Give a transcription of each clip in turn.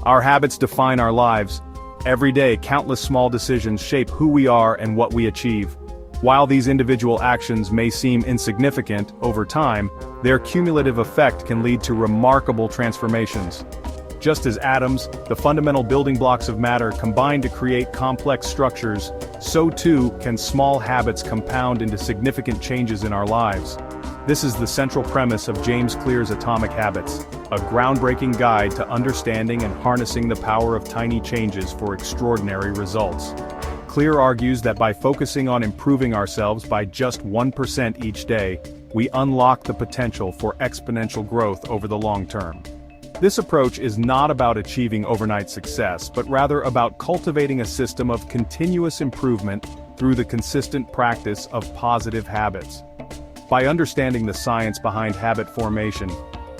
Our habits define our lives. Every day, countless small decisions shape who we are and what we achieve. While these individual actions may seem insignificant, over time, their cumulative effect can lead to remarkable transformations. Just as atoms, the fundamental building blocks of matter, combine to create complex structures, so too can small habits compound into significant changes in our lives. This is the central premise of James Clear's Atomic Habits, a groundbreaking guide to understanding and harnessing the power of tiny changes for extraordinary results. Clear argues that by focusing on improving ourselves by just 1% each day, we unlock the potential for exponential growth over the long term. This approach is not about achieving overnight success, but rather about cultivating a system of continuous improvement through the consistent practice of positive habits. By understanding the science behind habit formation,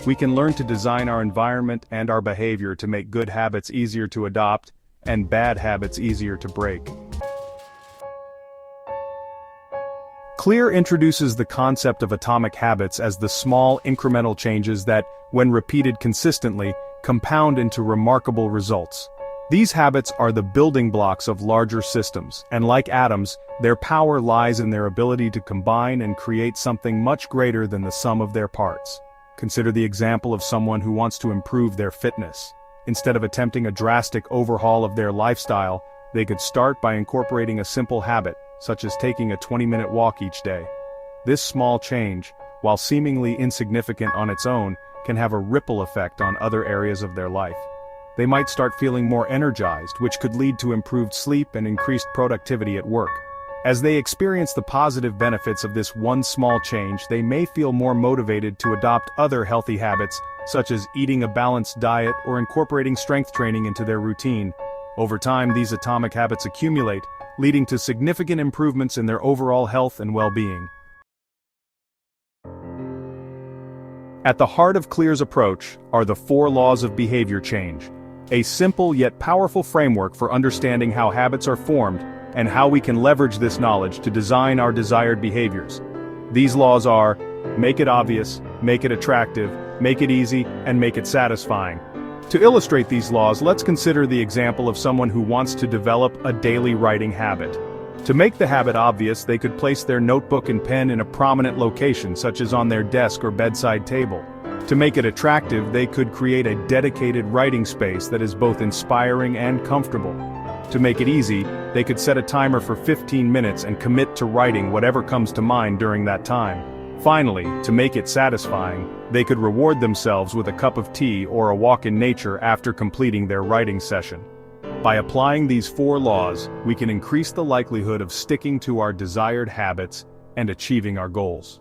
we can learn to design our environment and our behavior to make good habits easier to adopt and bad habits easier to break. Clear introduces the concept of atomic habits as the small incremental changes that, when repeated consistently, compound into remarkable results. These habits are the building blocks of larger systems, and like atoms, their power lies in their ability to combine and create something much greater than the sum of their parts. Consider the example of someone who wants to improve their fitness. Instead of attempting a drastic overhaul of their lifestyle, they could start by incorporating a simple habit, such as taking a 20-minute walk each day. This small change, while seemingly insignificant on its own, can have a ripple effect on other areas of their life. They might start feeling more energized, which could lead to improved sleep and increased productivity at work. As they experience the positive benefits of this one small change, they may feel more motivated to adopt other healthy habits, such as eating a balanced diet or incorporating strength training into their routine. Over time, these atomic habits accumulate, leading to significant improvements in their overall health and well-being. At the heart of Clear's approach are the 4 laws of behavior change, a simple yet powerful framework for understanding how habits are formed and how we can leverage this knowledge to design our desired behaviors. These laws are: make it obvious, make it attractive, make it easy, and make it satisfying. To illustrate these laws, let's consider the example of someone who wants to develop a daily writing habit. To make the habit obvious, they could place their notebook and pen in a prominent location, such as on their desk or bedside table. To make it attractive, they could create a dedicated writing space that is both inspiring and comfortable. To make it easy, they could set a timer for 15 minutes and commit to writing whatever comes to mind during that time. Finally, to make it satisfying, they could reward themselves with a cup of tea or a walk in nature after completing their writing session. By applying these 4 laws, we can increase the likelihood of sticking to our desired habits and achieving our goals.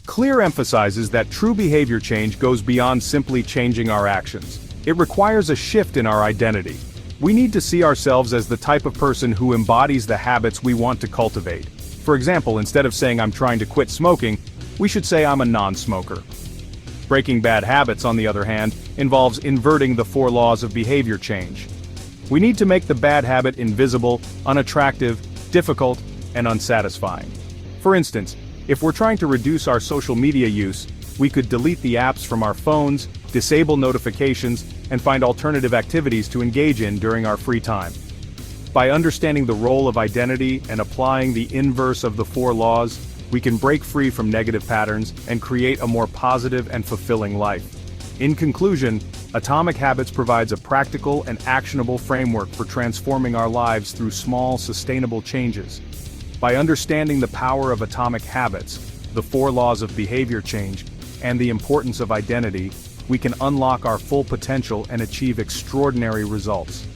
Clear emphasizes that true behavior change goes beyond simply changing our actions. It requires a shift in our identity. We need to see ourselves as the type of person who embodies the habits we want to cultivate. For example, instead of saying I'm trying to quit smoking, we should say I'm a non-smoker. Breaking bad habits, on the other hand, involves inverting the 4 laws of behavior change. We need to make the bad habit invisible, unattractive, difficult, and unsatisfying. For instance, if we're trying to reduce our social media use, we could delete the apps from our phones, disable notifications, and find alternative activities to engage in during our free time. By understanding the role of identity and applying the inverse of the 4 laws, we can break free from negative patterns and create a more positive and fulfilling life. In conclusion, Atomic Habits provides a practical and actionable framework for transforming our lives through small, sustainable changes. By understanding the power of atomic habits, the 4 laws of behavior change, and the importance of identity, we can unlock our full potential and achieve extraordinary results.